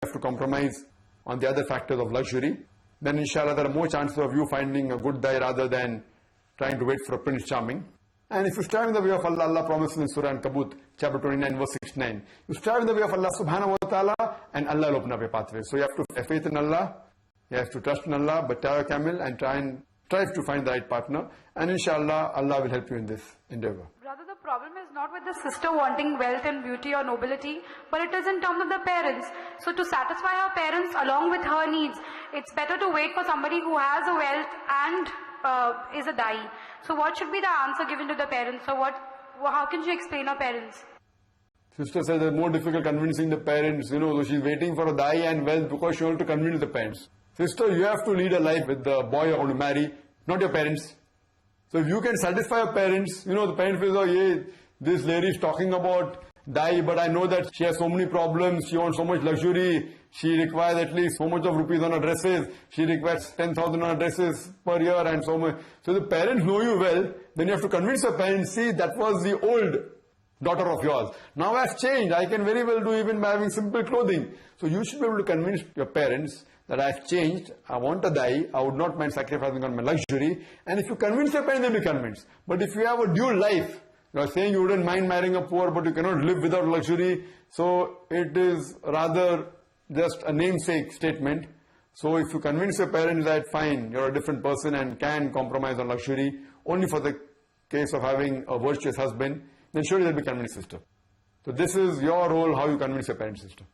have to compromise on the other factors of luxury, then inshallah there are more chances of you finding a good guy rather than trying to wait for a Prince Charming. And if you strive in the way of Allah, Allah promises in Surah An-Kabut, chapter 29, verse 69, you strive in the way of Allah subhanahu wa ta'ala, and Allah will open up your pathway. So you have to have faith in Allah, you have to trust in Allah, but tie your camel and strive to find the right partner, and inshallah, Allah will help you in this endeavor. Brother, the problem is not with the sister wanting wealth and beauty or nobility, but it is in terms of the parents. So to satisfy her parents along with her needs, it's better to wait for somebody who has a wealth and is a dai. So what should be the answer given to the parents? So how can she explain her parents? Sister says it's more difficult convincing the parents, so she's waiting for a dai and wealth because she wants to convince the parents. Sister, you have to lead a life with the boy you're going to marry, not your parents. So if you can satisfy your parents, the parents will say, oh, yeah, this lady is talking about dai, but I know that she has so many problems, she wants so much luxury, she requires at least so much of rupees on her dresses, she requires 10,000 on her dresses per year and so much. So the parents know you well, then you have to convince your parents, see, that was the old daughter of yours. Now I've changed, I can very well do even by having simple clothing. So you should be able to convince your parents that I've changed, I want a dai, I would not mind sacrificing on my luxury. And if you convince your parents, they'll be convinced. But if you have a dual life, you are saying you wouldn't mind marrying a poor, but you cannot live without luxury. So it is rather just a namesake statement. So if you convince your parents that fine, you're a different person and can compromise on luxury, only for the case of having a virtuous husband, then surely they'll be convinced, sister. So this is your role, how you convince your parents, sister.